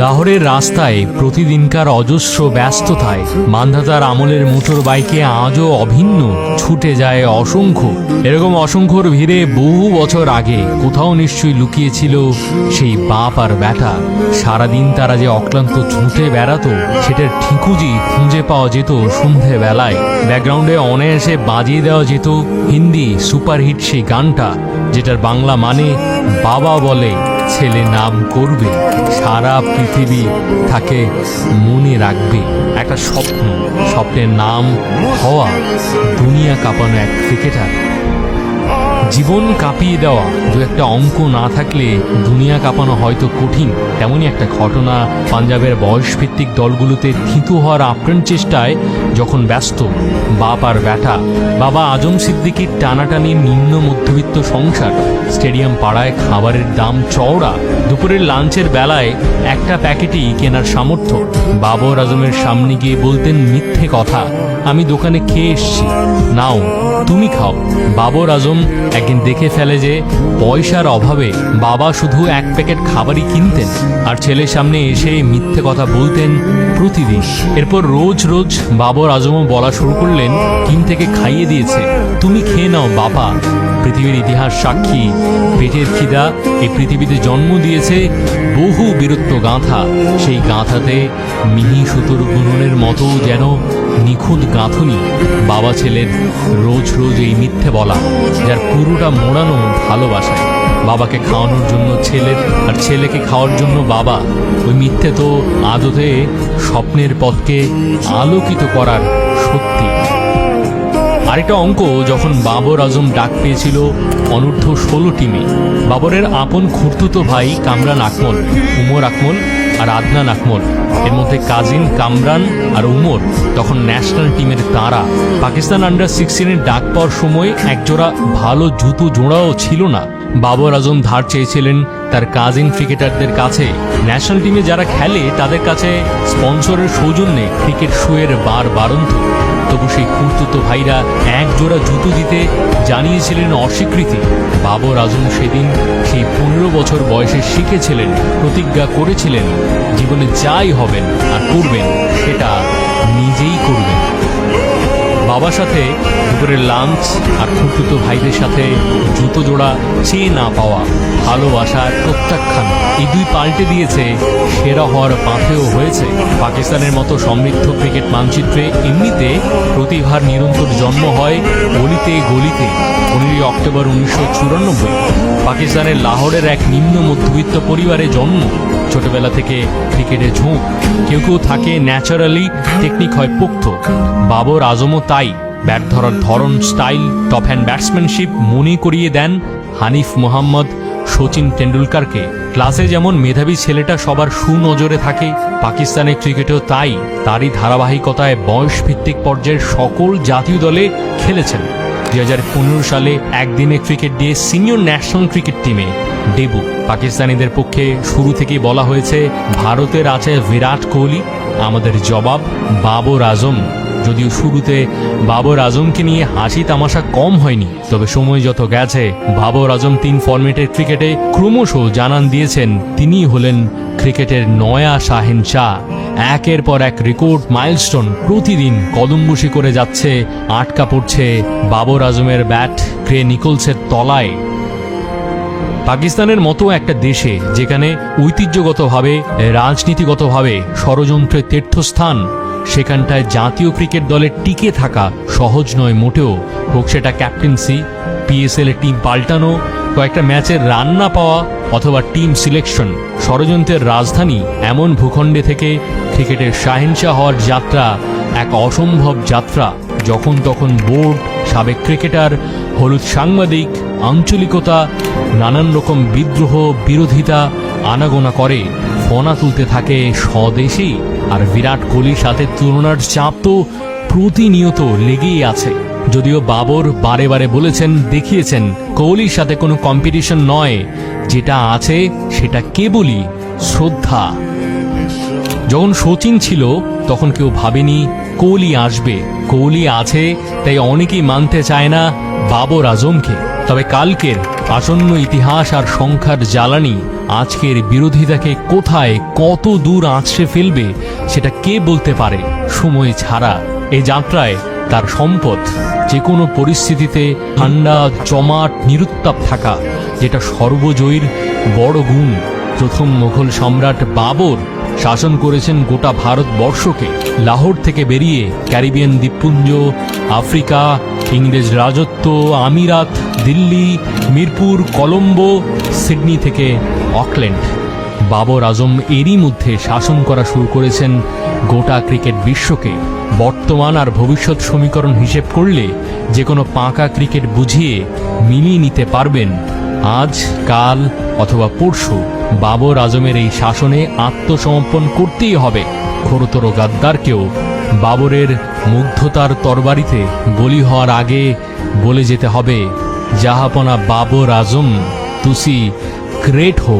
লাহোরের রাস্তায় প্রতিদিনকার অজস্র ব্যস্ততায় মান্ধাতার আমলের মোটর বাইকে আজও অভিন্ন ছুটে যায় অসংখ্য। এরকম অসংখ্যর ভিড়ে বহু বছর আগে কোথাও নিশ্চয়ই লুকিয়েছিল সেই বাপ আর বেটা। সারাদিন তারা যে অক্লান্ত ছুটে বেড়াতো সেটার ঠিকুজি খুঁজে পাওয়া যেত সন্ধে বেলায়। ব্যাকগ্রাউন্ডে অনায়াসে বাজিয়ে দেওয়া যেত হিন্দি সুপারহিট সেই গানটা, যেটার বাংলা মানে বাবা বলে ছেলে নাম করবে, সারা পৃথিবী তাকে মনে রাখবে। একটা স্বপ্ন, স্বপ্নের নাম হওয়া দুনিয়া কাঁপানো এক ক্রিকেটার। জীবন কাঁপিয়ে দেওয়া দু একটা অঙ্ক না থাকলে দুনিয়া কাঁপানো হয়তো কঠিন। তেমনই একটা ঘটনা পাঞ্জাবের বয়সভিত্তিক দলগুলোতে থিতু হওয়ার আপ্রাণ চেষ্টায় যখন ব্যস্ত বাপ আর বেটা। বাবা আজম সিদ্দিকীর টানাটানি নিম্ন মধ্যবিত্ত সংসার, স্টেডিয়াম পাড়ায় খাবারের দাম চওড়া, দুপুরের লাঞ্চের বেলায় একটা প্যাকেটই কেনার সামর্থ্য। বাবর আজমের সামনে গিয়ে বলতেন মিথ্যে কথা, আমি দোকানে খেয়ে এসছি, নাও তুমি খাও। বাবর আজম একদিন দেখে ফেলে যে পয়সার অভাবে বাবা শুধু এক প্যাকেট খাবারই কিনতেন আর ছেলের সামনে এসে মিথ্যে কথা বলতেন প্রতিদিন। এরপর রোজ রোজ বাবর আজমও বলা শুরু করলেন, কিন থেকে খাইয়ে দিয়েছে, তুমি খেয়ে নাও বাবা। পৃথিবীর ইতিহাস সাক্ষী, পেটের খিদা এই পৃথিবীতে জন্ম দিয়েছে বহু বীরত্ব গাঁথা। সেই গাঁথাতে মিহি সুতোর বুননের মতো যেন নিখুঁত গাঁথনি বাবা ছেলের রোজ রোজ এই মিথ্যে বলা, যার পুরোটা মোড়ানো ভালোবাসায়। বাবাকে খাওয়ানোর জন্য ছেলের আর ছেলেকে খাওয়ার জন্য বাবা। ওই মিথ্যে তো আদতে স্বপ্নের পথকে আলোকিত করার সত্যি। আরেকটা অঙ্ক, যখন বাবর আজম ডাক পেয়েছিল অনূর্ধ্ব 16 টিমে। বাবরের আপন খুড়তুতো ভাই কামরান আকমল, উমর আকমল আর আদনান আকমল, এর মধ্যে কাজিন কামরান আর উমর তখন ন্যাশনাল টিমের তারা। পাকিস্তান আন্ডার 16-এর ডাক পাওয়ার সময় একজোড়া ভালো জুতো জোড়াও ছিল না। বাবর আজম ধার চেয়েছিলেন তার কাজিন ক্রিকেটারদের কাছে। ন্যাশনাল টিমে যারা খেলে তাদের কাছে স্পন্সরের সৌজন্যে ক্রিকেট শুয়ের বারন্ত। তবু সেই খুঁড়তুতো ভাইরা এক জোড়া জুতো দিতে জানিয়েছিলেন অস্বীকৃতি। বাবর আজম সেদিন সেই 15 বছর বয়সে শিখেছিলেন, প্রতিজ্ঞা করেছিলেন জীবনে যাই হবেন আর করবেন সেটা নিজেই করবেন। বাবার সাথে দুপুরের লাঞ্চ আর খুঁড়তুতো ভাইদের সাথে জুতো জোড়া চেয়ে না পাওয়া, ভালোবাসার প্রত্যাখ্যান, এই দুই পাল্টে দিয়েছে সেরা হওয়ার পাথেও হয়েছে। পাকিস্তানের মতো সমৃদ্ধ ক্রিকেট মানচিত্রে এমনিতে প্রতিভার নিরন্তর জন্ম হয় গলিতে গলিতে। 15 অক্টোবর 1994 পাকিস্তানের লাহোরের এক নিম্ন মধ্যবিত্ত পরিবারে জন্ম। ছোটবেলা থেকে ক্রিকেটে ঝোঁক, কেউ কেউ থাকে ন্যাচারালি, টেকনিক হয় পোক্ত। বাবর আজমও তাই। ব্যাট ধরার ধরন, স্টাইল, টপ হ্যান্ড ব্যাটসম্যানশিপ মনে করিয়ে দেন হানিফ মোহাম্মদ, সচিন টেন্ডুলকারকে। ক্লাসে যেমন মেধাবী ছেলেটা সবার সুনজরে থাকে, পাকিস্তানের ক্রিকেটেও তাই। তারই ধারাবাহিকতায় বয়সভিত্তিক পর্যায়ের সকল জাতীয় দলে খেলেছেন। 2015 সালে একদিনে ক্রিকেট দিয়ে সিনিয়র ন্যাশনাল ক্রিকেট টিমে ডেবু। পাকিস্তানিদের পক্ষে শুরু থেকেই বলা হয়েছে, ভারতের আছে বিরাট কোহলি, আমাদের জবাব বাবর আজম। যদিও শুরুতে বাবর আজমকে নিয়ে হাসি তামাশা কম হয়নি, তবে সময় যত গেছে বাবর আজম 3 ফরম্যাটের ক্রিকেটে ক্রমশ জানান দিয়েছেন তিনিই হলেন ক্রিকেটের নয়া শাহেনশাহ। একের পর এক রেকর্ড মাইলস্টোন প্রতিদিন কদমবুশি করে যাচ্ছে, আটকা পড়ছে বাবর আজমের ব্যাট গ্রে নিকোলসের তলায়। পাকিস্তানের মতো একটা দেশে যেখানে ঐতিহ্যগতভাবে রাজনীতিগতভাবে ষড়যন্ত্রের তীর্থস্থান, সেখানটায় জাতীয় ক্রিকেট দলের টিকে থাকা সহজ নয় মোটেও। হোক সেটা ক্যাপ্টেন্সি, পিএসএল এর টিম পাল্টানো, কয়েকটা ম্যাচের রান না পাওয়া অথবা টিম সিলেকশন। ষড়যন্ত্রের রাজধানী এমন ভূখণ্ডে থেকে ক্রিকেটের শাহেনশাহ হওয়ার যাত্রা এক অসম্ভব যাত্রা। যখন তখন বোর্ড, সাবেক ক্রিকেটার, হলুদ সাংবাদিক, আঞ্চলিকতা, নানান রকম বিদ্রোহ, বিরোধিতা আনাগোনা করে ফনা তুলতে থাকে স্বদেশী। আর বিরাট কোহলির সাথে তুলনার চাপ তো প্রতিনিয়ত লেগেই আছে। যদিও বাবর বারে বারে বলেছেন, দেখিয়েছেন কোহলির সাথে কোনো কম্পিটিশন নয়, যেটা আছে সেটা কেবলই শ্রদ্ধা। যখন সচিন ছিল তখন কেউ ভাবেনি কোহলি আসবে। কোহলি আছে তাই অনেকেই মানতে চায় না বাবর আজমকে। তবে কালকের আসন্ন ইতিহাস আর সংখ্যার জ্বালানি আজকের বিরোধিতাকে কোথায় কত দূর আঁচড়ে ফেলবে সেটা কে বলতে পারে। সময় ছাড়া এই যাত্রায় তার সম্পদ যে কোনো পরিস্থিতিতে ঠান্ডা জমাট নিরুত্তাপ থাকা, যেটা সর্বজয়ীর বড় গুণ। প্রথম মুঘল সম্রাট বাবর শাসন করেছেন গোটা ভারতবর্ষকে। লাহোর থেকে বেরিয়ে ক্যারিবিয়ান দ্বীপপুঞ্জ, আফ্রিকা, ইংরেজ রাজত্ব, আমিরাত, দিল্লি, মিরপুর, কলম্বো, সিডনি থেকে অকল্যান্ড। বাবর আজম এরই মধ্যে শাসন করা শুরু করেছেন গোটা ক্রিকেট বিশ্বকে। বর্তমান আর ভবিষ্যৎ সমীকরণ হিসেব করলে যে কোনো পাকা ক্রিকেট বুঝিয়ে মিলিয়ে নিতে পারবেন। আজ, কাল অথবা পরশু বাবর আজমের এই শাসনে আত্মসমর্পণ করতেই হবে। ঘোরতর গাদ্দারকেও বাবরের মুগ্ধতার তরবারিতে বলি হওয়ার আগে বলে যেতে হবে, জাহাপনা বাবর আজম তুসি গ্রেট হো।